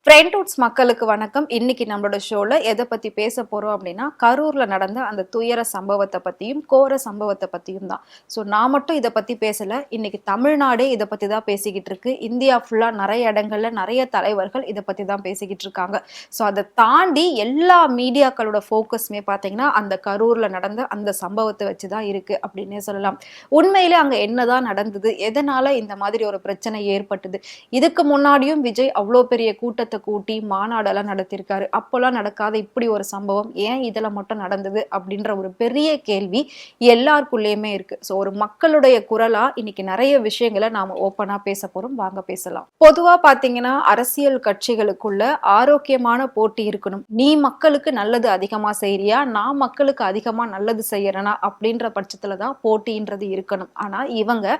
ஃப்ரெண்ட்வுட்ஸ் மக்களுக்கு வணக்கம். இன்னைக்கு நம்மளோட ஷோல எதை பத்தி பேச போறோம் அப்படின்னா, கரூர்ல நடந்த அந்த துயர சம்பவத்தை பத்தியும் கோர சம்பவத்தை பத்தியும் தான். ஸோ நான் மட்டும் இதை பத்தி பேசல, இன்னைக்கு தமிழ்நாடே இதை பத்தி தான் பேசிக்கிட்டு இருக்கு. இந்தியா ஃபுல்லா நிறைய இடங்கள்ல நிறைய தலைவர்கள் இதை பத்தி தான் பேசிக்கிட்டு இருக்காங்க. ஸோ அதை தாண்டி எல்லா மீடியாக்களோட ஃபோக்கஸ்மே பார்த்தீங்கன்னா அந்த கரூர்ல நடந்த அந்த சம்பவத்தை வச்சு தான் இருக்கு அப்படின்னே சொல்லலாம். உண்மையிலே அங்க என்னதான் நடந்தது, எதனால இந்த மாதிரி ஒரு பிரச்சனை ஏற்பட்டது, இதுக்கு முன்னாடியும் விஜய் அவ்வளோ பெரிய கூட்டத்தை கூட்டி மாநாடெல்லாம் நடத்திருக்காரு. அப்போல்லாம் நடக்காத இப்படி ஒரு சம்பவம் ஏன் இதுல மட்டும் நடந்தது அப்படின்ற ஒரு பெரிய கேள்வி எல்லாருக்குள்ளேயுமே இருக்கு. ஸோ ஒரு மக்களுடைய குரலா இன்னைக்கு நிறைய விஷயங்களை நாம ஓப்பனா பேச போறோம். வாங்க பேசலாம். பொதுவா பாத்தீங்கன்னா அரசியல் கட்சிகளுக்குள்ள ஆரோக்கியமான போட்டி இருக்கணும். நீ மக்களுக்கு நல்லது அதிகமா செய்யறியா, நான் மக்களுக்கு அதிகமா நல்லது செய்யறனா அப்படின்ற பட்சத்துலதான் போட்டின்றது இருக்கணும். ஆனா இவங்க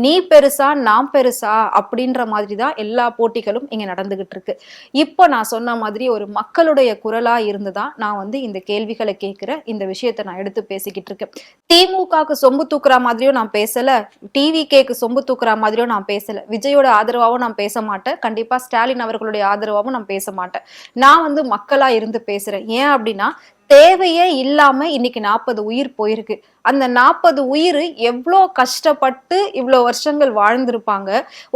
நீ பெருசா நான் பெருசா அப்படின்ற மாதிரிதான் எல்லா போட்டிகளும் இங்க நடந்துகிட்டு இருக்கு. இப்போ நான் சொன்ன மாதிரி ஒரு மக்களுடைய குரலா இருந்துதான் நான் இந்த கேள்விகளை கேட்கிற இந்த விஷயத்தை நான் எடுத்து பேசிக்கிட்டு இருக்கேன். திமுகக்கு சொம்பு தூக்குற மாதிரியும் நான் பேசல, டிவிகேக்கு சொம்பு தூக்குற மாதிரியும் நான் பேசல, விஜயோட ஆதரவாகவும் நான் பேச மாட்டேன், கண்டிப்பா ஸ்டாலின் அவர்களுடைய ஆதரவாகவும் நான் பேச மாட்டேன். நான் மக்களா இருந்து பேசுறேன். ஏன் அப்படின்னா தேவையே இல்லாம இன்னைக்கு 40 உயிர் போயிருக்கு. அந்த 40 உயிர் எவ்வளோ கஷ்டப்பட்டு இவ்வளோ வருஷங்கள் வாழ்ந்திருப்பாங்க.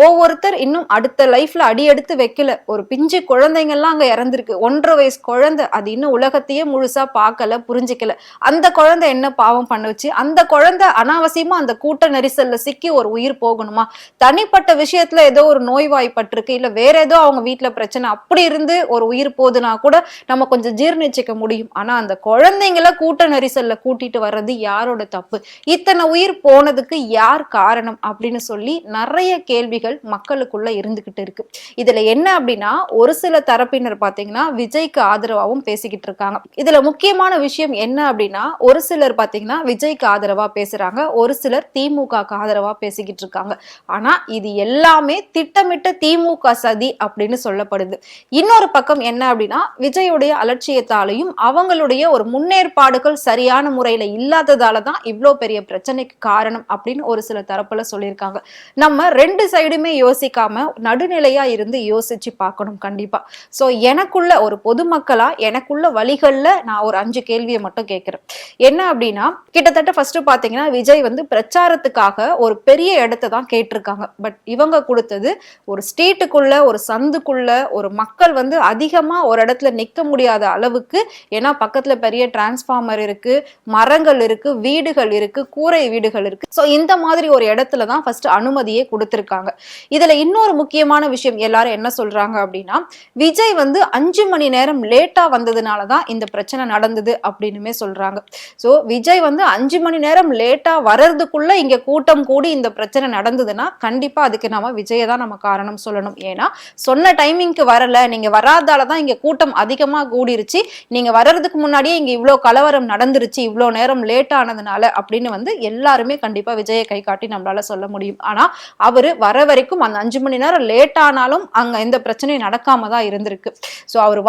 ஒவ்வொருத்தர் இன்னும் அடுத்த லைஃப்ல அடி எடுத்து வைக்கல. ஒரு பிஞ்சு குழந்தைங்கள்லாம் அங்க இறந்திருக்கு. 1.5 வயசு குழந்தை, அது இன்னும் உலகத்தையே முழுசா பார்க்கல, புரிஞ்சுக்கல. அந்த குழந்தை என்ன பாவம் பண்ணுச்சு? அந்த குழந்தை அனாவசியமா அந்த கூட்ட நெரிசல்ல சிக்கி ஒரு உயிர் போகணுமா? தனிப்பட்ட விஷயத்துல ஏதோ ஒரு நோய்வாய்ப்பட்டிருக்கு, இல்ல வேற ஏதோ அவங்க வீட்டுல பிரச்சனை, அப்படி இருந்து ஒரு உயிர் போகுதுன்னா கூட நம்ம கொஞ்சம் ஜீர்ணிச்சுக்க முடியும். ஆனா அந்த குழந்தைங்களை கூட்ட நெரிசல்ல கூட்டிட்டு வர்றது யாரோட தப்பு? இத்தனை உயிர் போனதுக்கு யார் காரணம் அப்படின்னு சொல்லி நிறைய கேள்விகள் மக்களுக்குள்ள இருந்துகிட்டு இருக்கு. இதுல என்ன அப்படின்னா ஒரு சில தரப்பினர் பாத்தீங்கன்னா விஜய்க்கு ஆதரவாகவும் பேசிக்கிட்டு இருக்காங்க. இதுல முக்கியமான விஷயம் என்ன அப்படின்னா ஒரு சிலர் பாத்தீங்கன்னா விஜய்க்கு ஆதரவா பேசுறாங்க, ஒரு சிலர் திமுகக்கு ஆதரவா பேசிக்கிட்டு இருக்காங்க. ஆனா இது எல்லாமே திட்டமிட்ட திமுக சதி அப்படின்னு சொல்லப்படுது. இன்னொரு பக்கம் என்ன அப்படின்னா விஜயுடைய அலட்சியத்தாலையும் அவங்களுடைய ஒரு முன்னேற்பாடுகள் சரியான முறையில இல்லாததாலதான் இவ்வளோ பெரிய பிரச்சனைக்கு காரணம் அப்படின்னு ஒரு சில தரப்புல சொல்லியிருக்காங்க. நம்ம ரெண்டு சைடுமே யோசிக்காம நடுநிலையா இருந்து யோசிச்சு பார்க்கணும் கண்டிப்பா. சோ எனக்குள்ள ஒரு பொதுமக்களா எனக்குள்ள வழிகள்ல நான் ஒரு 5 கேள்வியை மட்டும் கேட்கிறேன். என்ன அப்படின்னா கிட்டத்தட்ட ஃபர்ஸ்ட் பாத்தீங்கன்னா விஜய் பிரச்சாரத்துக்காக ஒரு பெரிய இடத்தை தான் கேட்டிருக்காங்க. பட் இவங்க கொடுத்தது ஒரு ஸ்ட்ரீட்டுக்குள்ள ஒரு சந்துக்குள்ள ஒரு மக்கள் அதிகமா ஒரு இடத்துல நிக்க முடியாத அளவுக்கு. ஏன்னா பக்கத்துல பெரிய டிரான்ஸ்பார்மர் இருக்கு, மரங்கள் இருக்கு, வீடுகள் இருக்கு, கூரை வீடுகள் இருக்கு. சோ இந்த மாதிரி ஒரு இடத்துல தான் ஃபர்ஸ்ட் அனுமதியே கொடுத்திருக்காங்க. இதுல இன்னொரு முக்கியமான விஷயம் எல்லாரும் என்ன சொல்றாங்க அப்படின்னா விஜய் 5 மணி நேரம் லேட்டா வந்ததுனாலதான் இந்த பிரச்சனை நடந்தது அப்படின்னுமே சொல்றாங்க. சோ விஜய் 5 மணி நேரம் லேட்டா வர்றதுக்குள்ள இங்க கூட்டம் கூடி இந்த பிரச்சனை நடந்ததுன்னா கண்டிப்பா அதுக்கு நாம விஜயை தான் நம்ம காரணம் சொல்லணும். ஏன்னா சொன்ன டைமிங்க்கு வரல, நீங்க வராதாலதான் இங்க கூட்டம் அதிகமா கூடிருச்சு, நீங்க வர்றதுக்கு முன்னாடியே இங்க இவ்வளவு கலவரம் நடந்துருச்சு, இவ்வளவு நேரம் லேட் ஆனதுனால அப்படின்னு எல்லாருமே கண்டிப்பா விஜயை கை காட்டி நம்மளால சொல்ல முடியும். ஆனா அவரு வர வரைக்கும் அந்த 5 மணி நேரம் லேட் ஆனாலும் அங்க எந்த பிரச்சனையும் நடக்காம தான் இருந்திருக்கு. சோ அவர்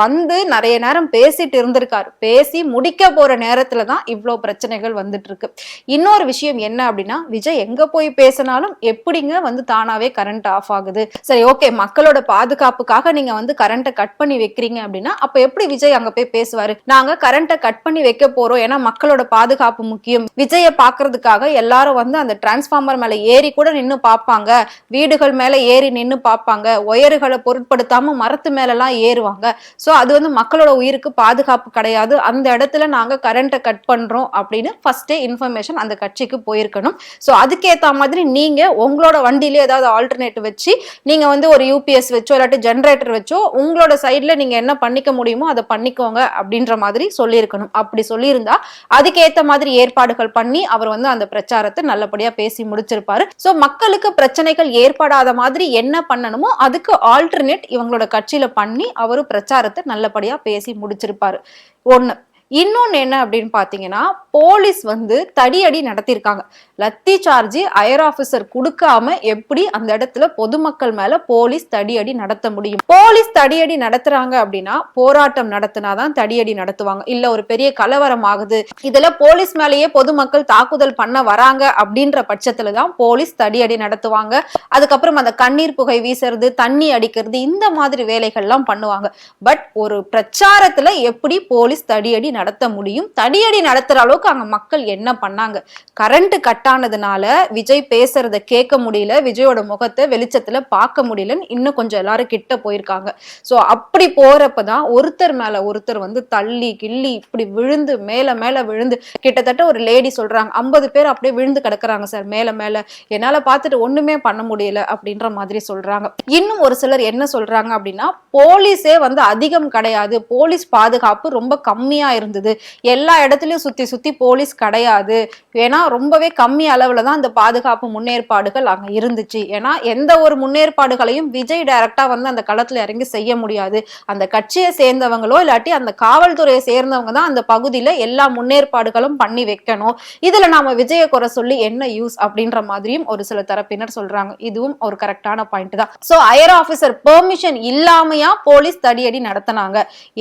நிறைய நேரம் பேசிட்டு இருந்திருக்காரு. பேசி முடிக்க போற நேரத்துலதான் இவ்வளவு பிரச்சனைகள் வந்துட்டு இருக்கு. இன்னொரு விஷயம் என்ன அப்படின்னா விஜய் எங்க போய் பேசினாலும் எப்படிங்க தானாவே கரண்ட் ஆஃப் ஆகுது? சரி, ஓகே, மக்களோட பாதுகாப்புக்காக நீங்க கரண்ட்டை கட் பண்ணி வைக்கிறீங்க அப்படின்னா அப்ப எப்படி விஜய் அங்க போய் பேசுவாரு? நாங்க கரண்ட்டை கட் பண்ணி வைக்க போறோம், ஏன்னா மக்களோட பாதுகாப்பு முக்கியம், விஜய பாக்குறதுக்காக எல்லாரும் அந்த டிரான்ஸ்பார்மர் மேல ஏறி கூட நின்னு பாப்பாங்க, வீடுகள் மேல ஏறி நின்னு பாப்பாங்க, ஒயர்களை பொருட்படுத்தாம மரத்து மேல எல்லாம் ஏறுவாங்க. சோ அது மக்களோட உயிருக்கு பாதுகாப்பு கிடையாது, அந்த இடத்துல நாங்க கரண்ட்டை கட் பண்றோம் அப்படின்னு ஃபர்ஸ்டே இன்ஃபர்மேஷன் அந்த கட்சிக்கு போயிருக்கணும். சோ அதுக்கேத்த மாதிரி நீங்க உங்களோட வண்டியிலே ஏதாவது ஆல்டர்னேட்டிவ் வச்சு நீங்க ஒரு யூபிஎஸ் வச்சோ இல்லாட்டி ஜெனரேட்டர் வச்சோ உங்களோட சைட்ல நீங்க என்ன பண்ணிக்க முடியுமோ அதை பண்ணிக்கோங்க அப்படின்ற மாதிரி சொல்லியிருக்கணும். அப்படி சொல்லியிருந்தா அதுக்கேத்த மாதிரி ஏற்பாடுகள் பண்ணி அவர் அந்த பிரச்சாரத்தை நல்லபடியா பேசி முடிச்சிருப்பாரு. சோ மக்களுக்கு பிரச்சனைகள் ஏற்படாத மாதிரி என்ன பண்ணணுமோ அதுக்கு ஆல்டர்னேட் இவங்களோட கட்சியில பண்ணி அவரு பிரச்சாரத்தை நல்லபடியா பேசி முடிச்சிருப்பாரு. ஒண்ணு. இன்னொன்னு என்ன அப்படின்னு பாத்தீங்கன்னா, போலீஸ் வந்து தடியடி நடத்திருக்காங்க. லத்தி சார்ஜ் ஹையர் ஆபீசர் கொடுக்காம எப்படி அந்த இடத்துல பொதுமக்கள் மேல போலீஸ் தடியடி நடத்த முடியும்? போலீஸ் தடியடி நடத்துறாங்க அப்படின்னா போராட்டம் நடத்தினாதான் தடியடி நடத்துவாங்க. இல்ல ஒரு பெரிய கலவரம் ஆகுது, இதுல போலீஸ் மேலேயே பொதுமக்கள் தாக்குதல் பண்ண வராங்க அப்படின்ற பட்சத்துலதான் போலீஸ் தடியடி நடத்துவாங்க. அதுக்கப்புறம் அந்த கண்ணீர் புகை வீசுறது, தண்ணி அடிக்கிறது, இந்த மாதிரி வேலைகள்லாம் பண்ணுவாங்க. பட் ஒரு பிரச்சாரத்துல எப்படி போலீஸ் தடியடி நடத்த முடியும்? தடியடி நடத்துற அளவுக்கு அங்க மக்கள் என்ன பண்ணாங்க? கரண்ட் கட் ஆனதுனால விஜய் பேசுறத கேட்க முடியல, விஜயோட முகத்தை வெளிச்சத்துல பார்க்க முடியலன்னு இன்னும் கொஞ்சம் எல்லாரும் கிட்ட போயிருக்காங்க. சோ அப்படி போறப்பதான் ஒருத்தர் மேல ஒருத்தர் வந்து தள்ளி கிள்ளி இப்படி விழுந்து மேல மேல விழுந்து, கிட்டத்தட்ட ஒரு லேடி சொல்றாங்க 50 பேர் அப்படியே விழுந்து கிடக்குறாங்க சார் மேல மேல, என்னால பார்த்துட்டு ஒண்ணுமே பண்ண முடியல அப்படின்ற மாதிரி சொல்றாங்க. இன்னும் ஒரு சிலர் என்ன சொல்றாங்க அப்படின்னா, போலீஸே வந்து அதிகம் கிடையாது, போலீஸ் பாதுகாப்பு ரொம்ப கம்மியா இருந்தது, எல்லா இடத்துலயும் சுத்தி சுத்தி போலீஸ் கிடையாது, ஏன்னா ரொம்பவே கம்மி அளவுல தான் அந்த பாதுகாப்பு முன்னேற்பாடுகள் அங்க இருந்துச்சு. ஏன்னா எந்த ஒரு முன்னேற்பாடுகளையும் விஜய் டைரக்டா வந்து அந்த களத்துல இறங்கி செய்ய முடியாது. அந்த கட்சியை சேர்ந்தவங்களோ இல்லாட்டி அந்த காவல்துறையை சேர்ந்தவங்க தான் அந்த பகுதியில எல்லா முன்னேற்பாடுகளும் பண்ணி வைக்கணும். இதுல நாம விஜய குறை சொல்லி என்ன யூஸ் அப்படின்ற மாதிரியும் ஒரு சில தரப்பினர் சொல்றாங்க. இதுவும் ஒரு கரெக்டான பாயிண்ட் தான். சோ ஹையர் ஆபீசர் பெர்மிஷன் இல்லாமையா போலீஸ் தடியடி நடத்தினாங்க.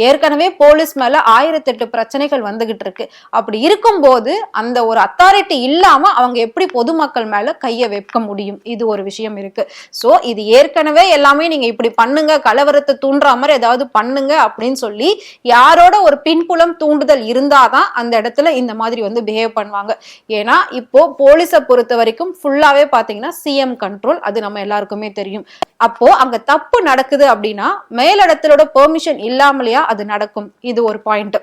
ஏற்கனவே போலீஸ் மேல 1008 பிரச்சனைகள் வந்துகிட்டு இருக்கு. அப்படி இருக்கும்போது அந்த ஒரு அத்தாரிட்டி இல்லாம அவங்க எப்படி பொதுமக்கள் மேல கைய வைக்க முடியும்? இது ஒரு விஷயம் இருக்கு. சோ இது ஏற்கனவே எல்லாமே நீங்க இப்படி பண்ணுங்க, கலவரத்தை தூண்டுற மாதிரி ஏதாவது பண்ணுங்க அப்படின்னு சொல்லி யாரோட ஒரு பின்புலம் தூண்டுதல் இருந்தாதான் அந்த இடத்துல இந்த மாதிரி வந்து பிஹேவ் பண்ணுவாங்க. ஏன்னா இப்போ போலீஸை பொறுத்த வரைக்கும் ஃபுல்லாவே பாத்தீங்கன்னா சிஎம் கண்ட்ரோல், அது நம்ம எல்லாருக்குமே தெரியும். அப்போ அங்க தப்பு நடக்குது அப்படின்னா மேலிடத்திலோட பெர்மிஷன் இல்லாமலையா அது நடக்கும்? இது ஒரு பாயிண்ட்.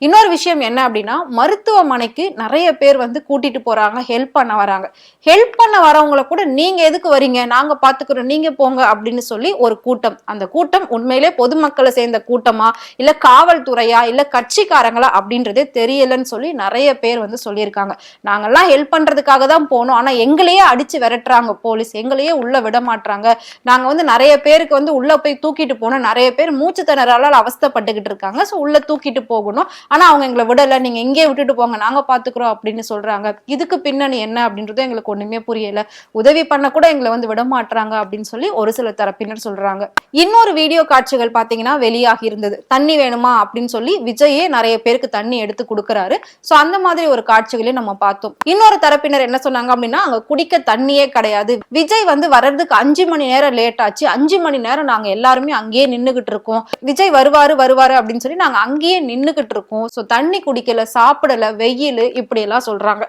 இன்னொரு விஷயம் என்ன அப்படின்னா, மருத்துவமனைக்கு நிறைய பேர் வந்து கூட்டிட்டு போறாங்க, ஹெல்ப் பண்ண வராங்க. ஹெல்ப் பண்ண வரவங்களை கூட நீங்க எதுக்கு வரீங்க, நாங்க பாத்துக்கிறோம், நீங்க போங்க அப்படின்னு சொல்லி ஒரு கூட்டம். அந்த கூட்டம் உண்மையிலே பொதுமக்களை சேர்ந்த கூட்டமா இல்ல காவல்துறையா இல்ல கட்சிக்காரங்களா அப்படின்றதே தெரியலன்னு சொல்லி நிறைய பேர் வந்து சொல்லியிருக்காங்க. நாங்கெல்லாம் ஹெல்ப் பண்றதுக்காக தான் போனோம், ஆனா எங்களையே அடிச்சு விரட்டுறாங்க போலீஸ், எங்களையே உள்ள விட மாட்டாங்க, நாங்க வந்து நிறைய பேருக்கு வந்து உள்ள போய் தூக்கிட்டு போனோம், நிறைய பேர் மூச்சு திணறால அவஸ்தைப்பட்டுக்கிட்டு இருக்காங்க, சோ உள்ள தூக்கிட்டு போகணும், ஆனா அவங்க எங்களை விடல, நீங்க எங்கே விட்டுட்டு போங்க, நாங்க பாத்துக்கிறோம் அப்படின்னு சொல்றாங்க. இதுக்கு பின்னணி என்ன அப்படின்றது எங்களுக்கு ஒண்ணுமே புரியல, உதவி பண்ண கூட எங்களை வந்து விட மாட்டாங்க அப்படின்னு சொல்லி ஒரு சில தரப்பினர் சொல்றாங்க. இன்னொரு வீடியோ காட்சிகள் பாத்தீங்கன்னா வெளியாகி இருந்தது. தண்ணி வேணுமா அப்படின்னு சொல்லி விஜயே நிறைய பேருக்கு தண்ணி எடுத்து கொடுக்கறாரு. சோ அந்த மாதிரி ஒரு காட்சிகளையும் நம்ம பார்த்தோம். இன்னொரு தரப்பினர் என்ன சொன்னாங்க அப்படின்னா, அங்க குடிக்க தண்ணியே கிடையாது, விஜய் வந்து வர்றதுக்கு 5 மணி நேரம் லேட் ஆச்சு, 5 மணி நேரம் நாங்க எல்லாருமே அங்கேயே நின்னுகிட்டு இருக்கோம், விஜய் வருவாரு வருவாரு அப்படின்னு சொல்லி நாங்க அங்கேயே நின்னுகிட்டு இருக்கோம், சோ தண்ணி குடிக்கல, சாப்பிடல, வெயில், இப்படி எல்லாம் சொல்றாங்க.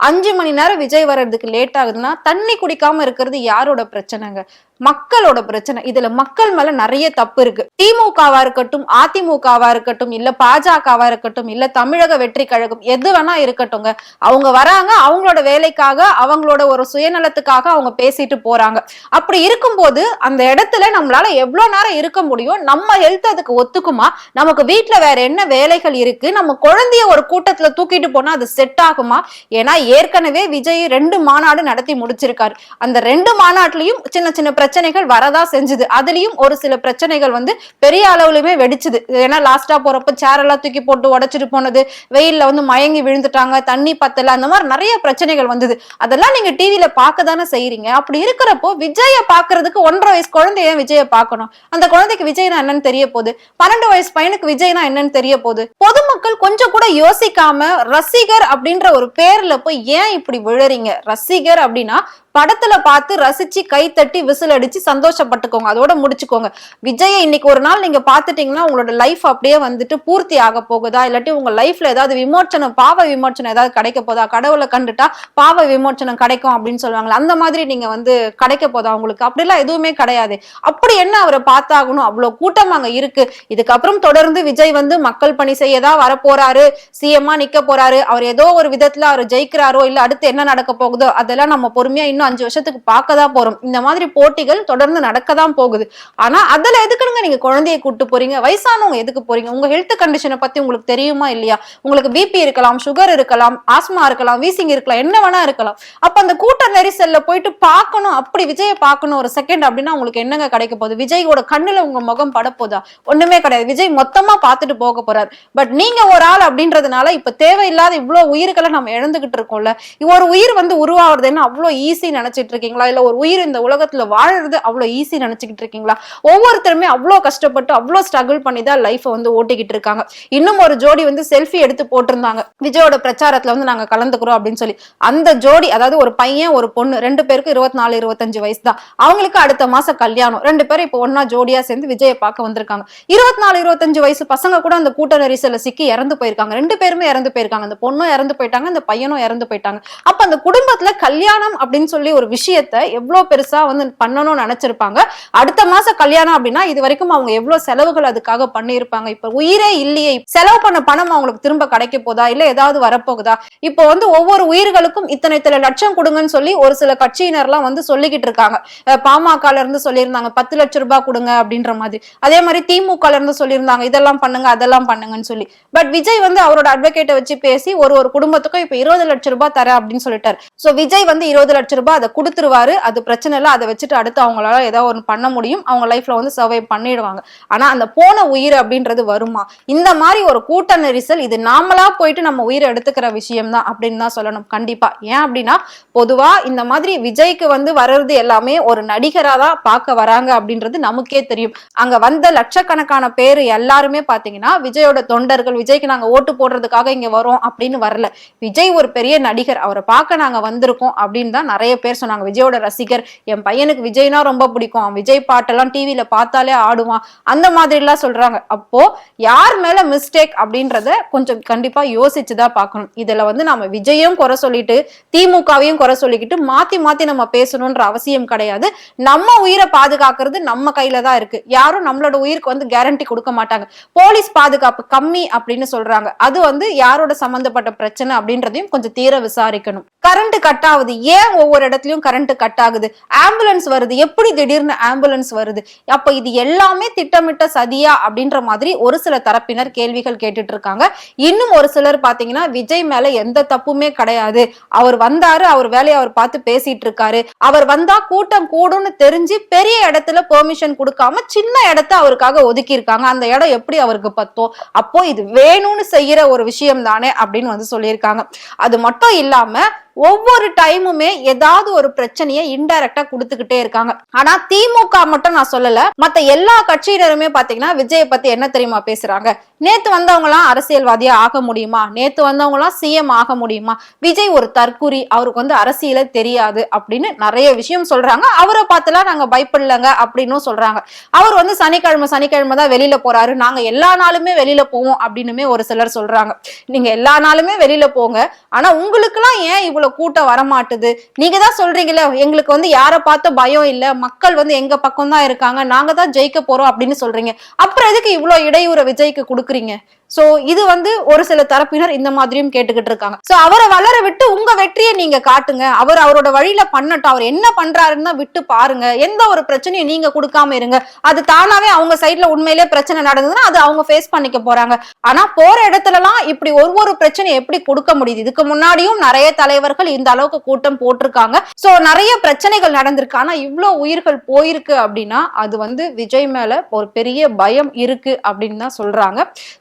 5 மணி நேரம் விஜய் வர்றதுக்கு லேட் ஆகுதுன்னா தண்ணி குடிக்காம இருக்கிறது யாரோட பிரச்சனைங்க? மக்களோட பிரச்சனை. இதுல மக்கள் மேல நிறைய தப்பு இருக்கு. திமுகவா இருக்கட்டும், அதிமுகவா இருக்கட்டும், இல்ல பாஜகவா இருக்கட்டும், இல்ல தமிழக வெற்றி கழகம், எது வேணா இருக்கட்டும்ங்க, அவங்க வராங்க, அவங்களோட வேலைக்காக, அவங்களோட ஒரு சுயநலத்துக்காக அவங்க பேசிட்டு போறாங்க. அப்படி இருக்கும்போது அந்த இடத்துல நம்மளால எவ்வளவு நேரம் இருக்க முடியும்? நம்ம ஹெல்த் அதுக்கு ஒத்துக்குமா? நமக்கு வீட்டுல வேற என்ன வேலைகள் இருக்கு? நம்ம குழந்தைய ஒரு கூட்டத்துல தூக்கிட்டு போனா அது செட் ஆகுமா? ஏன்னா ஏற்கனவே விஜய் 2 மாநாடு நடத்தி முடிச்சிருக்காரு. அந்த 2 மாநாட்டிலையும் சின்ன சின்ன பிரச்சனைகள் வரதா செஞ்சது. அதுலயும் ஒரு சில பிரச்சனைகள் வந்து பெரிய அளவுலயுமே வெடிச்சுது. ஏன்னா லாஸ்டா போறப்ப சேர் எல்லாம் தூக்கி போட்டு உடைச்சிட்டு போனது, வெயில்ல வந்து மயங்கி விழுந்துட்டாங்க, தண்ணி பத்தல, அந்த மாதிரி நிறைய பிரச்சனைகள் வந்தது. அதெல்லாம் நீங்க டிவில பார்க்க தானே செய்யறீங்க. அப்படி இருக்கிறப்போ விஜய பாக்குறதுக்கு 1.5 வயசு குழந்தை ஏன் விஜய பார்க்கணும்? அந்த குழந்தைக்கு விஜய்னா என்னன்னு தெரிய போகுது, 12 வயசு பையனுக்கு விஜய்னா என்னன்னு தெரிய போகுது. பொதுமக்கள் கொஞ்சம் கூட யோசிக்காம ரசிகர் அப்படின்ற ஒரு பேர்ல போய் ஏன் இப்படி விழுறீங்க? ரசிகர் அப்படின்னா படத்துல பார்த்து ரசிச்சு கை தட்டி விசில் அடிச்சு சந்தோஷப்பட்டுக்கோங்க, அதோட முடிச்சுக்கோங்க. விஜயை இன்னைக்கு ஒரு நாள் நீங்க பாத்துட்டீங்கன்னா உங்களோட லைஃப் அப்படியே வந்துட்டு பூர்த்தி ஆக போகுதா, இல்லாட்டி உங்க லைஃப்ல ஏதாவது விமோச்சனம், பாவ விமோச்சனம் ஏதாவது கிடைக்க போதா? கடவுளை கண்டுட்டா பாவ விமோச்சனம் கிடைக்கும் அப்படின்னு சொல்லுவாங்களா, அந்த மாதிரி நீங்க வந்து கிடைக்க போதா உங்களுக்கு? அப்படிலாம் எதுவுமே கிடையாது. அப்படி என்ன அவரை பார்த்தாகணும்? அவ்வளவு கூட்டம் அங்க இருக்கு. இதுக்கப்புறம் தொடர்ந்து விஜய் வந்து மக்கள் பணி செய்யதான் வரப்போறாரு, சிஎம்மா நிக்க போறாரு, அவர் ஏதோ ஒரு விதத்துல அவர் ஜெயிக்கிறாரோ இல்ல அடுத்து என்ன நடக்க போகுதோ அதெல்லாம் நம்ம பொறுமையா இன்னும் 5 வருஷத்துக்கு பார்க்கதான் போறோம். இந்த மாதிரி போட்டி போட்டிகள் தொடர்ந்து நடக்கதான் போகுது. ஆனா அதுல எதுக்குங்க நீங்க குழந்தையை கூட்டு போறீங்க? வயசானவங்க எதுக்கு போறீங்க? உங்க ஹெல்த் கண்டிஷனை பத்தி உங்களுக்கு தெரியுமா இல்லையா? உங்களுக்கு பிபி இருக்கலாம், சுகர் இருக்கலாம், ஆஸ்மா இருக்கலாம், வீசிங் இருக்கலாம், என்ன வேணா இருக்கலாம். அப்ப அந்த கூட்ட நெரிசல்ல போயிட்டு பார்க்கணும், அப்படி விஜயை பார்க்கணும் ஒரு செகண்ட் அப்படின்னா உங்களுக்கு என்னங்க கிடைக்க போகுது? விஜயோட கண்ணுல உங்க முகம் பட போதா? ஒண்ணுமே கிடையாது. விஜய் மொத்தமா பார்த்துட்டு போக போறாரு. பட் நீங்க ஒரு ஆள் அப்படின்றதுனால இப்ப தேவையில்லாத இவ்வளவு உயிர்களை நம்ம இழந்துகிட்டு இருக்கோம்ல. ஒரு உயிர் வந்து உருவாகுறதுன்னு அவ்வளவு ஈஸி நினைச்சிட்டு இருக்கீங்களா? இல்ல ஒரு உயிர் இந்த உலகத்துல வாழறது அவ்வளவு ஈஸி நினைச்சுக்கிட்டு இருக்கீங்களா? ஒவ்வொருத்தருமே அவ்வளவு கஷ்டப்பட்டு அவ்வளவு ஸ்ட்ரகிள் பண்ணி தான் லைஃப் வந்து ஓட்டிக்கிட்டு இருக்காங்க. இன்னும் ஒரு ஜோடி வந்து செல்ஃபி எடுத்து போட்டிருந்தாங்க, விஜயோட பிரச்சாரத்துல வந்து நாங்க கலந்துக்கிறோம் அப்படின்னு சொல்லி. அந்த ஜோடி, அதாவது ஒரு பையன் ஒரு பொண்ணு, 2 பேருக்கு 24 25 வயசு தான். அவங்களுக்கு அடுத்த மாசம் கல்யாணம். 2 பேரும் இப்போ ஒன்னா ஜோடியா சேர்ந்து விஜயை பார்க்க வந்திருக்காங்க. 24 25 வயசு பசங்க கூட அந்த கூட்ட நெரிசல்ல சிக்கி இறந்து போயிருக்காங்க. 2 பேருமே இறந்து போயிருக்காங்க. அந்த பொண்ணும் இறந்து போயிட்டாங்க, அந்த பையனும் இறந்து போயிட்டாங்க. அப்ப அந்த குடும்பத்துல கல்யாணம் அப்படின்னு சொல்லி ஒரு விஷயத்த எவ்வளவு பெருசா வந்து பண்ணணும்னு நினைச்சிருப்பாங்க. அடுத்த மாசம் கல்யாணம் அப்படின்னா இது வரைக்கும் அவங்க எவ்வளவு செலவுகள் அதுக்காக பண்ணியிருப்பாங்க. இப்ப உயிரே இல்லையே, செலவு பண்ண பணம் அவங்களுக்கு திரும்ப கிடைக்க போதா, இல்ல ஏதாவது வரப்போகுதா? இப்போ வந்து ஒவ்வொரு உயிர்களுக்கும் இத்தனை லட்சம் கொடுங்கன்னு சொல்லி ஒரு சில கட்சியினர்லாம் வந்து சொல்லிக்கிட்டு இருக்காங்க. பாமகல இருந்து சொல்லியிருந்தாங்க 10 லட்சம் ரூபாய் கொடுங்க அப்படின்ற மாதிரி. அதே மாதிரி திமுக இருந்து சொல்லியிருந்தாங்க இதெல்லாம் பண்ணுங்க அதெல்லாம் பண்ணுங்கன்னு சொல்லி. பட் விஜய் வந்து அவரோட அட்வொகேட்டை வச்சு பேசி ஒரு குடும்பத்துக்கும் இப்ப 20 லட்சம் ரூபாய் தர அப்படின்னு சொல்லிட்டாரு. சோ விஜய் வந்து 20 லட்சம் ரூபாய் அதை கொடுத்துருவாரு. அது பிரச்சனை இல்லை, அதை வச்சுட்டு அடுத்து அவங்களால ஏதாவது ஒன்று பண்ண முடியும், அவங்க லைஃப்ல வந்து சர்வை பண்ணிடுவாங்க. ஆனா அந்த போன உயிர் அப்படின்றது வருமா? இந்த மாதிரி ஒரு கூட்ட நெரிசல் இது நாமளா போயிட்டு நம்ம உயிரை எடுத்துக்கிற விஷயம் தான் அப்படின்னு தான் சொல்லணும் கண்டிப்பா. ஏன் அப்படின்னா பொதுவா இந்த மாதிரி விஜய்க்கு வந்து வர்றது எல்லாமே ஒரு நடிகரா தான் பார்க்க வராங்க அப்படின்றது நமக்கே தெரியும். அங்க வந்த லட்சக்கணக்கான பேர் எல்லாருமே பாத்தீங்கன்னா விஜயோட தொண்டர்கள், விஜய்க்கு நாங்க ஓட்டு போடுறதுக்காக இங்க வரோம் அப்படின்னு வரல. விஜய் ஒரு பெரிய நடிகர், அவரை பார்க்க நாங்க வந்திருக்கோம் அப்படின்னு தான் நிறைய பேர் சொன்னாங்க. விஜயோட ரசிகர், என் பையனுக்கு விஜய்னா ரொம்ப பிடிக்கும், விஜய் பாட்டெல்லாம் டிவியில பார்த்தாலே ஆடுவான், அந்த மாதிரி எல்லாம் சொல்றாங்க. அப்போ யார் மேல மிஸ்டேக் அப்படின்றத கொஞ்சம் கண்டிப்பா யோசிச்சுதான் பார்க்கணும். இதுல வந்து நம்ம விஜயும் குறை சொல்லிட்டு திமுகவையும் குறை சொல்லிக்கிட்டு மாத்தி மாத்தி நம்ம பேசணும்ன்ற அவசியம் கிடையாது. நம்ம உயிரை பாதுகாக்கிறது நம்ம கையில தான் இருக்கு. யாரும் நம்மளோட உயிருக்கு வந்து கேரண்டி கொடுக்க மாட்டாங்க. போலீஸ் பாதுகாப்பு கம்மி அப்படின்னு சொல்றாங்க, அது வந்து யாரோட சம்பந்தப்பட்ட பிரச்சனை அப்படின்றதையும் கொஞ்சம் தீர விசாரிக்கணும். கரண்ட் கட் ஆகுது, ஏன் ஒவ்வொரு இடத்துலயும் கரண்ட் கட் ஆகுது? ஆம்புலன்ஸ் வருது, எப்படி திடீர்னு ஆம்புலன்ஸ் வருது? அப்ப இது எல்லாமே திட்டமிட்ட சதியா அப்படின்ற மாதிரி ஒரு சில தரப்பினர் கேள்விகள் கேட்டுட்டு இருக்காங்க. இன்னும் ஒரு சிலர் பாத்தீங்கன்னா விஜய் மேல எந்த தப்புமே கிடையாது, அவர் வந்தாரு, அவர் வேலையை அவர் பார்த்து பேசிட்டு இருக்காரு, அவர் வந்தா கூட்டம் கூடும்னு தெரிஞ்சு பெரிய இடத்துல பெர்மிஷன் கொடுக்காம சின்ன இடத்த அவருக்காக ஒதுக்கி இருக்காங்க, அந்த இடம் எப்படி அவருக்கு பத்தோ, அப்போ இது வேணும்னு செய்யற ஒரு விஷயம் தானே அப்படின்னு வந்து சொல்லியிருக்காங்க. அது மட்டும் இல்லாம ஒவ்வொரு டைமுமே ஏதாவது ஒரு பிரச்சனையை இன்டைரக்டா கொடுத்துக்கிட்டே இருக்காங்க. ஆனா திமுக மட்டும் நான் சொல்லல, மத்த எல்லா கட்சியினருமே பாத்தீங்கன்னா விஜயை பத்தி என்ன தெரியுமா பேசுறாங்க? நேத்து வந்தவங்க எல்லாம் அரசியல்வாதியா ஆக முடியுமா, நேத்து வந்தவங்க எல்லாம் சிஎம் ஆக முடியுமா, விஜய் ஒரு தற்குறி, அவருக்கு வந்து அரசியல தெரியாது அப்படின்னு நிறைய விஷயம் சொல்றாங்க. அவரை பார்த்துலாம் நாங்க பயப்படலங்க அப்படின்னு சொல்றாங்க. அவர் வந்து சனிக்கிழமை தான் வெளியில போறாரு, நாங்க எல்லா நாளுமே வெளியில போவோம் அப்படின்னுமே ஒரு சிலர் சொல்றாங்க. நீங்க எல்லா நாளுமே வெளியில போங்க, ஆனா உங்களுக்கு எல்லாம் ஏன் இவ்வளவு கூட்டம் வரமாட்டுது? நீங்க தான் சொல்றீங்கல்ல எங்களுக்கு வந்து யாரை பார்த்த பயம் இல்ல, மக்கள் வந்து எங்க பக்கம் தான் இருக்காங்க, நாங்க தான் ஜெயிக்க போறோம் அப்படின்னு சொல்றீங்க. அப்புறம் எதுக்கு இவ்வளவு இடையூறு விஜய்க்கு கொடுக்குறீங்க? சோ இது வந்து ஒரு சில தரப்பினர் இந்த மாதிரியும் கேட்டுக்கிட்டு இருக்காங்க. சோ அவரை வளர விட்டு உங்க வெற்றியை நீங்க காட்டுங்க, அவர் அவரோட வழியில பண்ணட்டும், அவர் என்ன பண்றாருன்னு விட்டு பாருங்க, எந்த ஒரு பிரச்சனையும் நீங்க கொடுக்காம இருங்க. அது தானாவே அவங்க சைட்ல உண்மையிலே பிரச்சனை நடந்ததுன்னா அது அவங்க ஃபேஸ் பண்ணிக்க போறாங்க. ஆனா போற இடத்துல எல்லாம் இப்படி ஒரு பிரச்சனை எப்படி கொடுக்க முடியுது? இதுக்கு முன்னாடியும் நிறைய தலைவர்கள் இந்த அளவுக்கு கூட்டம் போட்டிருக்காங்க. சோ நிறைய பிரச்சனைகள் நடந்திருக்கு. ஆனா இவ்வளவு உயிர்கள் போயிருக்கு அப்படின்னா அது வந்து விஜய் மேல ஒரு பெரிய பயம் இருக்கு அப்படின்னு தான் சொல்றாங்க.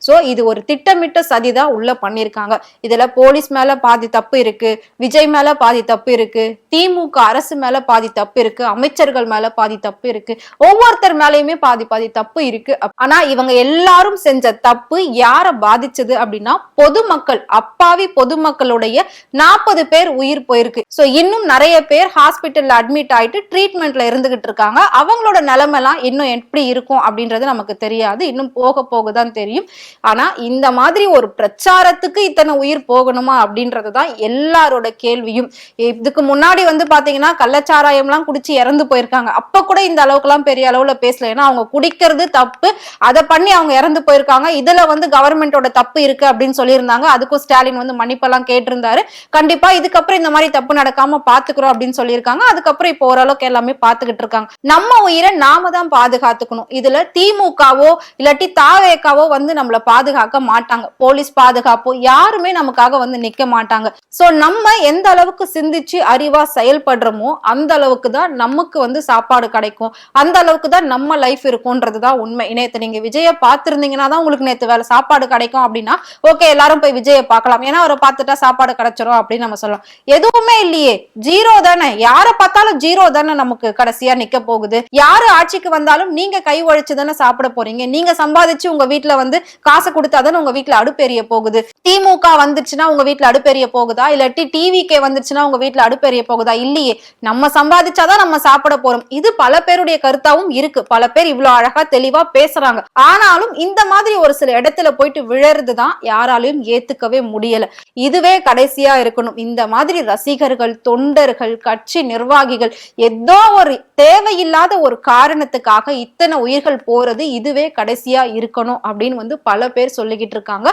சோ இது ஒரு திட்டமிட்ட சதிதான் உள்ள பண்ணிருக்காங்க. இதுல போலீஸ் மேல பாதி தப்பு இருக்கு, விஜய் மேல பாதி தப்பு இருக்கு, திமுக அரசு மேல பாதி தப்பு இருக்கு, அமைச்சர்கள் மேல பாதி தப்பு இருக்கு, ஒவ்வொருத்தர் மேலயுமே பாதி தப்பு இருக்கு. ஆனா இவங்க எல்லாரும் செஞ்ச தப்பு யார பாதிச்சது அப்படின்னா பொதுமக்கள், அப்பாவி பொதுமக்களுடைய 40 பேர் உயிர் போயிருக்கு. சோ இன்னும் நிறைய பேர் ஹாஸ்பிட்டல்ல அட்மிட் ஆயிட்டு ட்ரீட்மெண்ட்ல இருந்துகிட்டு இருக்காங்க. அவங்களோட நிலைமை எல்லாம் இன்னும் எப்படி இருக்கும் அப்படின்றது நமக்கு தெரியாது, இன்னும் போக போகதான் தெரியும். ஆனா இந்த மாதிரி ஒரு பிரச்சாரத்துக்கு இத்தனை உயிர் போகணுமா அப்படின்றதுதான் எல்லாரோட கேள்வியும். இதுக்கு முன்னாடி வந்து பாத்தீங்கன்னா கள்ளச்சாராயம் எல்லாம் குடிச்சு இறந்து போயிருக்காங்க, அப்ப கூட இந்த அளவுக்கு எல்லாம் பெரிய அளவுல பேசல. ஏன்னா அவங்க குடிக்கிறது தப்பு, அதை பண்ணி அவங்க இறந்து போயிருக்காங்க. இதுல வந்து கவர்மெண்டோட தப்பு இருக்கு அப்படின்னு சொல்லியிருந்தாங்க. அதுக்கும் ஸ்டாலின் வந்து மன்னிப்பெல்லாம் கேட்டிருந்தாரு. கண்டிப்பா இதுக்கப்புறம் இந்த மாதிரி தப்பு நடக்காம பாத்துக்கிறோம் அப்படின்னு சொல்லியிருக்காங்க. அதுக்கப்புறம் இப்போ ஓரளவுக்கு எல்லாமே பாத்துக்கிட்டு இருக்காங்க. நம்ம உயிரை நாம தான் பாதுகாத்துக்கணும். இதுல திமுகவோ இல்லாட்டி தாவேக்காவோ வந்து நம்மள பாதுகாக்க மாட்டாங்க. போலீஸ் பாதுகாப்போ யாருமே நமக்காக வந்து நிக்க மாட்டாங்க. சோ நம்ம எந்த அளவுக்கு சிந்திச்சு அறிவா செயல்படுறோமோ அந்த அளவுக்கு தான் நமக்கு வந்து சாப்பாடு கிடைக்கும், அந்த அளவுக்கு தான் நம்ம லைஃப் இருக்கும்ன்றதுதான் உண்மை. நேத்து நீங்க விஜய பாத்திருந்தீங்கன்னா தான் உங்களுக்கு நேத்து வேலை சாப்பாடு கிடைக்கும் அப்படின்னா ஓகே, எல்லாரும் போய் விஜய பார்க்கலாம், ஏன்னா அவரை பார்த்துட்டா சாப்பாடு கிடைச்சிரும் அப்படின்னு நம்ம சொல்லலாம். எதுவுமே இல்லையே, ஜீரோ தானே. யாரை பார்த்தாலும் ஜீரோ தானே நமக்கு கடைசியா நிக்க போகுது. யாரு ஆட்சிக்கு வந்தாலும் நீங்க கை ஒழிச்சு தானே சாப்பிட போறீங்க. நீங்க சம்பாதிச்சு உங்க வீட்டுல வந்து காசு கொடுத்தாதானே உங்க வீட்டுல அடுப்பெரிய போகுது. திமுக வந்துச்சுன்னா உங்க வீட்டுல அடுப்பெரிய போகுதா, இல்லாட்டி டிவிகே வந்துச்சுன்னா உங்க வீட்டுல அடுப்பெரிய போகுதா? இல்லையே, நம்ம சம்பாதிச்சாதான் நம்ம சாப்பிட போறோம். இது பல பேருடைய கருத்தாவும் இருக்கு. பல பேர் இவ்வளவு அழகா தெளிவா பேசுறாங்க. ஆனாலும் இந்த மாதிரி ஒரு சில இடத்துல போயிட்டு விழறதுதான் யாராலையும் ஏத்துக்கவே முடியல. இதுவே கடைசியா இருக்கணும். இந்த மாதிரி ரசிகர்கள், தொண்டர்கள், கட்சி நிர்வாகிகள் ஏதோ ஒரு தேவையில்லாத ஒரு காரணத்துக்காக இத்தனை உயிர்கள் போறது இதுவே கடைசியா இருக்கணும் அப்படின்னு வந்து பல பேர் சொல்லிக்கிட்டு இருக்காங்க.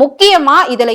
முக்கியமா இதுல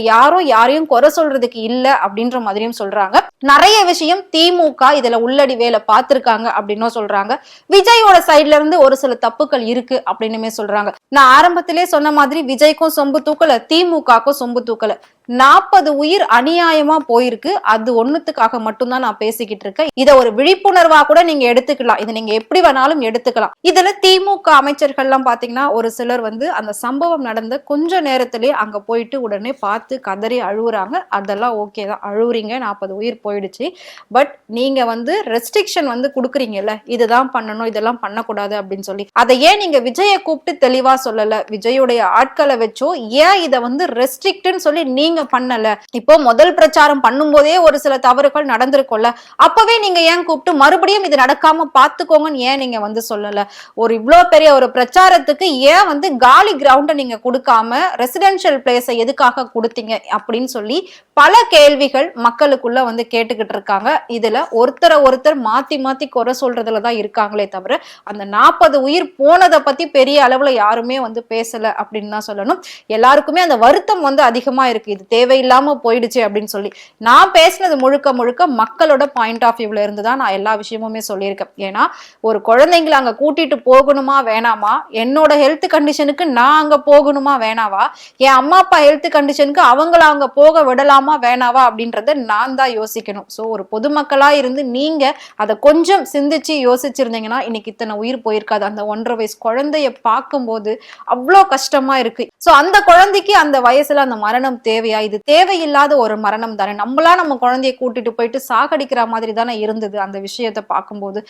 யாரையும் குறை சொல்றதுக்கு இல்ல அப்படின்ற மாதிரியும் சொல்றாங்க. நிறைய விஷயம் திமுக இதுல உள்ளடி வேலை பார்த்திருக்காங்க அப்படின்னும் சொல்றாங்க. விஜயோட சைட்ல இருந்து ஒரு சில தப்புக்கள் இருக்கு அப்படின்னுமே சொல்றாங்க. நான் ஆரம்பத்திலே சொன்ன மாதிரி விஜய்க்கும் சொம்பு தூக்கல, திமுகக்கும் சொம்பு தூக்கல. 40 உயிர் அநியாயமா போயிருக்கு. அது ஒண்ணுத்துக்காக மட்டும்தான் நான் பேசிக்கிட்டு இருக்கேன். இத ஒரு விழிப்புணர்வா கூட நீங்க எடுத்துக்கலாம். இதை நீங்க எப்படி வேணாலும் எடுத்துக்கலாம். இதுல திமுக அமைச்சர்கள் எல்லாம் பாத்தீங்கன்னா ஒரு சிலர் வந்து அந்த சம்பவம் நடந்த கொஞ்ச நேரத்திலே அங்க போயிட்டு உடனே பார்த்து கதறி அழுவுறாங்க. அதெல்லாம் ஓகே தான், அழுவுறீங்க, 40 உயிர் போயிடுச்சு. பட் நீங்க வந்து ரெஸ்ட்ரிக்ஷன் வந்து கொடுக்குறீங்கல்ல, இதுதான் பண்ணணும், இதெல்லாம் பண்ணக்கூடாது அப்படின்னு சொல்லி, அதை ஏன் நீங்க விஜயை கூப்பிட்டு தெளிவா சொல்லல? விஜயுடைய ஆட்களை வச்சோ ஏன் இதை வந்து ரெஸ்ட்ரிக்ட்னு சொல்லி நீங்க பண்ணல? இப்போ முதல் பிரச்சாரம் பண்ணும் போதே ஒரு சில தவறுகள் நடந்திருக்கும்ல, அப்பவே நீங்க ஏன் கூப்பிட்டு மறுபடியும் இது நடக்காம பாத்துக்கோங்கன்னு ஏன் நீங்க வந்து சொல்லல? ஒரு இவ்வளவு பெரிய ஒரு பிரச்சாரத்துக்கு ஏன் வந்து காலி கிரவுண்ட நீங்க கொடுக்காம ரெசிடென்ஷியல் பிளேஸை எதுக்காக கொடுத்தீங்க அப்படின்னு சொல்லி பல கேள்விகள் மக்களுக்குள்ள வந்து கேட்டுக்கிட்டு இருக்காங்க. இதுல ஒருத்தர் மாத்தி மாத்தி குறை சொல்றதுலதான் இருக்காங்களே தவிர அந்த 40 உயிர் போனதை பத்தி பெரிய அளவுல யாருமே வந்து பேசல அப்படின்னு தான் சொல்லணும். எல்லாருக்குமே அந்த வருத்தம் வந்து அதிகமா இருக்கு, இது தேவையில்லாம போயிடுச்சு அப்படின்னு சொல்லி. நான் பேசினது முழுக்க முழுக்க மக்களோட பாயிண்ட் ஆஃப் வியூல இருந்து தான் நான் எல்லா விஷயமுமே சொல்லியிருக்கேன். ஏன்னா ஒரு குழந்தைங்களை அங்க கூட்டிட்டு போகணுமா வேணாமா, என்னோட ஹெல்த் கண்டிஷனுக்கு நான் அங்க போகணுமா வேணாவா, என் அம்மா அப்பா ஹெல்த் கண்டிஷனுக்கு அவங்கள அங்க போக விடலாமா வேணாவா அப்படின்றத நான் தான் யோசிக்கணும். சோ ஒரு பொதுமக்களா இருந்து நீங்க அதை கொஞ்சம் சிந்திச்சு யோசிச்சிருந்தீங்கன்னா இன்னைக்கு இத்தனை உயிர் போயிருக்காது. அந்த 1.5 வயசு குழந்தைய பார்க்கும்போது அவ்வளோ கஷ்டமா இருக்கு. சோ அந்த குழந்தைக்கு அந்த வயசுல அந்த மரணம் தேவையா? இது தேவையில்லாத ஒரு மரணம் தானே. நம்மளா நம்ம குழந்தைய கூட்டிட்டு போயிட்டு சாகடிக்கிற மாதிரி தானே இருந்தது அந்த விஷயத்த பார்க்கும்போது.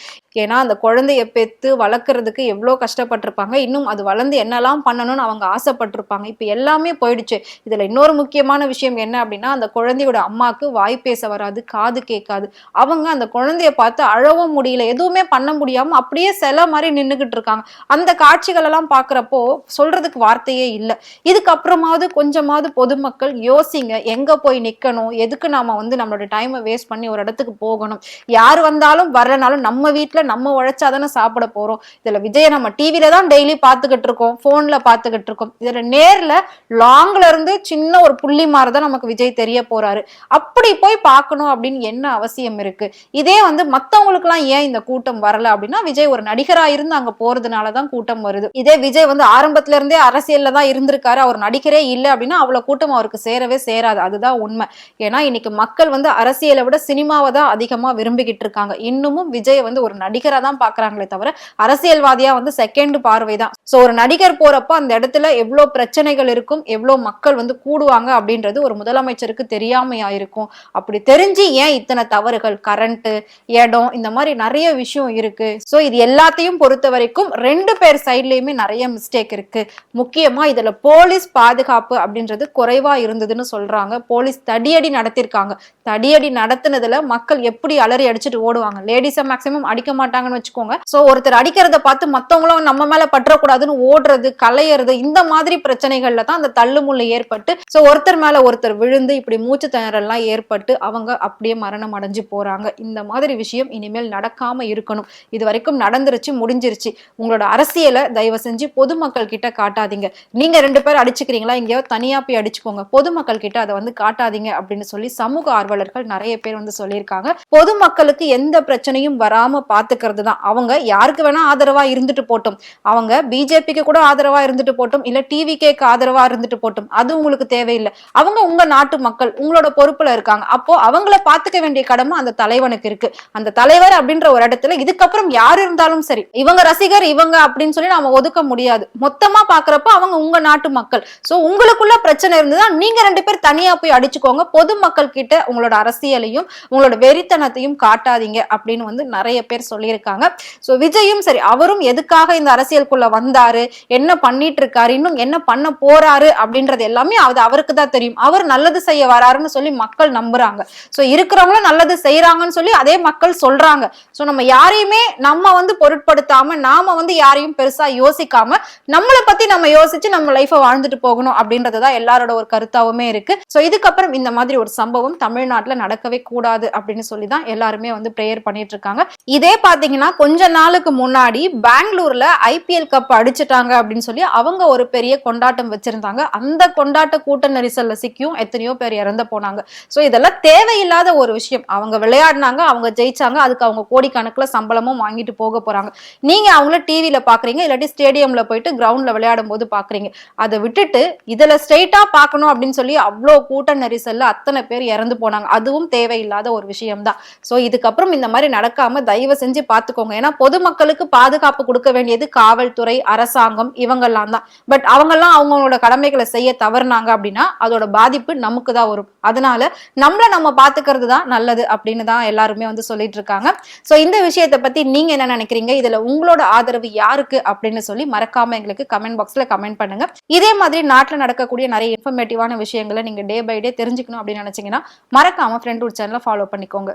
ஏன்னா அந்த குழந்தைய பெத்து வளர்க்கறதுக்கு எவ்வளோ கஷ்டப்பட்டிருப்பாங்க, இன்னும் அது வளர்ந்து என்னெல்லாம் பண்ணணும்னு அவங்க ஆசைப்பட்டிருப்பாங்க. இப்ப எல்லாமே போயிடுச்சு. இதுல இன்னொரு முக்கியமான விஷயம் என்ன அப்படின்னா, அந்த குழந்தையோட அம்மாக்கு வாய் பேச வராது, காது கேட்காது. அவங்க அந்த குழந்தைய பார்த்து அழவும் முடியல, எதுவுமே பண்ண முடியாம அப்படியே சில மாதிரி நின்னுகிட்டு இருக்காங்க. அந்த காட்சிகள் எல்லாம் பாக்குறப்போ சொல்றதுக்கு வார்த்தையே இல்லை. இதுக்கப்புறமாவது கொஞ்சமாவது பொதுமக்கள் யோசிங்க, எங்க போய் நிக்கணும், எதுக்கு நாம வந்து நம்மளோட டைமை வேஸ்ட் பண்ணி ஒரு இடத்துக்கு போகணும்? யார் வந்தாலும் வரலனாலும் நம்ம வீட்டுல நம்ம உழைச்சாதானே சாப்பிட போறோம். இதுல விஜய நம்ம டிவில தான் டெய்லி பாத்துக்கிட்டு இருக்கோம், போன்ல பாத்துக்கிட்டு இருக்கோம். இதுல நேர்ல லாங்ல இருந்து சின்ன ஒரு புள்ளி மாதிரிதான் நமக்கு விஜய் தெரிய போறாரு. அப்படி போய் பார்க்கணும் அப்படின்னு என்ன அவசியம் இருக்கு? இதே வந்து மத்தவங்களுக்கு எல்லாம் ஏன் இந்த கூட்டம் வரல அப்படின்னா, விஜய் ஒரு நடிகரா இருந்து அங்க போறதுனாலதான் கூட்டம் வருது. இதே விஜய் வந்து ஆரம்பத்துல இருந்தே அரசியல்ல தான் இருந்திருக்காரு, அவர் நடிகரே இல்லை அப்படின்னா அவ்வளவு கூட்டம் அவருக்கு சேரவே சேராது. அதுதான் உண்மை. ஏன்னா இன்னைக்கு மக்கள் வந்து அரசியலை விட சினிமாவை தான் அதிகமா விரும்பிக்கிட்டு இருக்காங்க. இன்னமும் விஜய் வந்து ஒரு நடிகரா தான் பாக்குறாங்களே தவிர அரசியல்வாதியா வந்து செகண்ட் பார்வை தான். சோ ஒரு நடிகர் போறப்ப அந்த இடத்துல எவ்வளவு பிரச்சனைகள் இருக்கும், எவ்வளவு மக்கள் வந்து கூடுவாங்க அப்படின்றது ஒரு முதலமைச்சருக்கு தெரியாமையா இருக்கும். அப்படி தெரிஞ்சு ஏன் இத்தனை தவறுகள், கரண்ட், இடம், இந்த மாதிரி நிறைய விஷயம் இருக்கு. சோ இது எல்லாத்தையும் பொறுத்த வரைக்கும் 2 பேர் சைட்லயுமே நிறைய மிஸ்டேக் இருக்கு. முக்கியமா இதுல போலீஸ் பாதுகாப்பு அப்படின்றது குறைவா இருந்தது இருந்ததுன்னு சொல்றாங்க. போலீஸ் தடியடி நடத்திருக்காங்க. தடியடி நடத்தினதுல மக்கள் எப்படி அலறி அடிச்சுட்டு ஓடுவாங்க. லேடிஸை மேக்சிமம் அடிக்க மாட்டாங்கன்னு வச்சுக்கோங்க. சோ ஒருத்தர் அடிக்கிறத பார்த்து மத்தவங்களும் நம்ம மேல பற்றக்கூடாதுன்னு ஓடுறது, கலையறது, இந்த மாதிரி பிரச்சனைகள்ல தான் அந்த தள்ளுமுள்ளு ஏற்பட்டு சோ ஒருத்தர் மேல ஒருத்தர் விழுந்து இப்படி மூச்சு திணறல்லாம் ஏற்பட்டு அவங்க அப்படியே மரணம் அடைஞ்சு போறாங்க. இந்த மாதிரி விஷயம் இனிமேல் நடக்காம இருக்கணும். இது வரைக்கும் நடந்துருச்சு, முடிஞ்சிருச்சு. உங்களோட அரசியலை தயவு செஞ்சு பொதுமக்கள் கிட்ட காட்டாதீங்க. நீங்க 2 பேர் அடிச்சுக்கிறீங்களா, இங்கேயோ தனியா போய் அடிச்சுக்கோங்க. பொதுமக்கள் கிட்ட அதை வந்து காட்டாதீங்க அப்படின்னு சொல்லி சமூக ஆர்வலர்கள் நிறைய பேர் வந்து சொல்லியிருக்காங்க. பொதுமக்களுக்கு எந்த பிரச்சனையும் வராம பாத்துக்கிறது தான். அவங்க யாருக்கு வேணா ஆதரவா இருந்துட்டு போட்டும், அவங்க பிஜேபிக்கு கூட ஆதரவா இருந்துட்டு போட்டும், இல்ல டிவிகேக்கு ஆதரவா இருந்துட்டு போட்டும், அது உங்களுக்கு தேவையில்லை. அவங்க உங்க நாட்டு மக்கள், உங்களோட பொறுப்புல இருக்காங்க. அப்போ அவங்கள பாத்துக்க வேண்டிய கடமை அந்த தலைவனுக்கு இருக்கு. அந்த தலைவர் அப்படின்ற ஒரு இடத்துல இதுக்கப்புறம் யார் இருந்தாலும் சரி, இவங்க ரசிகர் இவங்க அப்படின்னு சொல்லி நாம ஒதுக்க முடியாது. மொத்தமா பாக்குறப்ப அவங்க உங்க நாட்டு மக்கள். சோ உங்களுக்குள்ள பிரச்சனை இருந்ததா நீங்க 2 பேர் தனியா போய் அடிச்சுக்கோங்க. பொதுமக்கள் கிட்ட உங்களோட அரசியலையும் உங்களோட வெறித்தனத்தையும் காட்டாதீங்க அப்படின்னு வந்து நிறைய பேர் சொல்லியிருக்காங்க. சோ விஜயும் சரி, அவரும் எதுக்காக இந்த அரசியலுக்குள்ள வந்தாரு, என்ன பண்ணிட்டு இருக்காரு, இன்னும் என்ன பண்ண போறாரு அப்படின்றது எல்லாமே அது அவருக்கு தான் தெரியும். அவர் நல்லது செய்ய வராருன்னு சொல்லி மக்கள் நம்புறாங்க. சோ இருக்கிறவங்களும் நல்லது செய்யறாங்கன்னு சொல்லி அதே மக்கள் சொல்றாங்க. சோ நம்ம யாரையுமே நம்ம வந்து பொருட்படுத்தாம, நாம வந்து யாரையும் பெருசா யோசிக்காம நம்மளை பத்தி நம்ம யோசிச்சு நம்ம லைஃபை வாழ்ந்துட்டு போகணும் அப்படின்றதுதான் எல்லாரோட ஒரு கருத்தாவுமே இருக்கு. சோ இதுக்கப்புறம் இந்த மாதிரி ஒரு சம்பவம் தமிழ்நாட்டுல நடக்கவே கூடாது அப்படின்னு சொல்லிதான் எல்லாருமே வந்து பிரேயர் பண்ணிட்டு இருக்காங்க. இதே பாத்தீங்கன்னா கொஞ்ச நாளுக்கு முன்னாடி பெங்களூர்ல ஐபிஎல் கப் அடிச்சுட்டாங்க அப்படின்னு சொல்லி அவங்க ஒரு பெரிய கொண்டாட்டம் வச்சிருந்தாங்க. அந்த கொண்டாட்ட கூட்ட நெரிசல்ல சிக்கியும் எத்தனையோ பேர் இறந்து போனாங்க. சோ இதெல்லாம் தேவையில்லாத ஒரு விஷயம். அவங்க விளையாடினாங்க, அவங்க ஜெயிச்சாங்க, அதுக்கு அவங்க கோடிக்கணக்குல சம்பளமும் வாங்கிட்டு போக போறாங்க. நீங்க அவங்கள டிவில பாக்குறீங்க, இல்லாட்டி ஸ்டேடியம்ல போயிட்டு கிரவுண்ட்ல விளையாடும் போது பாக்குறீங்க. அதை விட்டுட்டு இதுல ஸ்ட்ரெயிட்டா பாக்கணும் அப்படின்னு சொல்லி அவ்வளோ கூட்ட நெரிசல்ல அத்தனை பேர் இறந்து போனாங்க. அதுவும் தேவையில்லாத ஒரு விஷயம் தான். சோ இதுக்கப்புறம் இந்த மாதிரி நடக்காம தயவு செஞ்சு பாத்துக்கோங்க. ஏன்னா பொதுமக்களுக்கு பாதுகாப்பு கொடுக்க வேண்டியது காவல்துறை, அரசாங்கம், இவங்கெல்லாம் தான். பட் அவங்கெல்லாம் அவங்களோட கடமைகளை செய்ய தவறுனாங்க அப்படின்னா அதோட பாதிப்பு நமக்கு தான் வரும். அதனால நம்மள நம்ம பாத்துக்கிறது தான் நல்லது அப்படின்னு தான் எல்லாருமே வந்து சொல்லிட்டு இருக்காங்க. சோ இந்த விஷயத்தை பத்தி நீங்க என்ன நினைக்கிறீங்க, இதுல உங்களோட ஆதரவு யாருக்கு அப்படின்னு சொல்லி மறக்காம எங்களுக்கு கமெண்ட் பாக்ஸ்ல கமெண்ட் பண்ணுங்க. இதே மாதிரி நாட்டுல நடக்கக்கூடிய நிறைய இன்ஃபர்மேட்டிவான விஷயங்களை நீங்க டே பை டே தெரிஞ்சுக்கணும் அப்படின்னு நினைச்சீங்கன்னா மறக்காம ஃப்ரெண்ட் சேனலை ஃபாலோ பண்ணிக்கோங்க.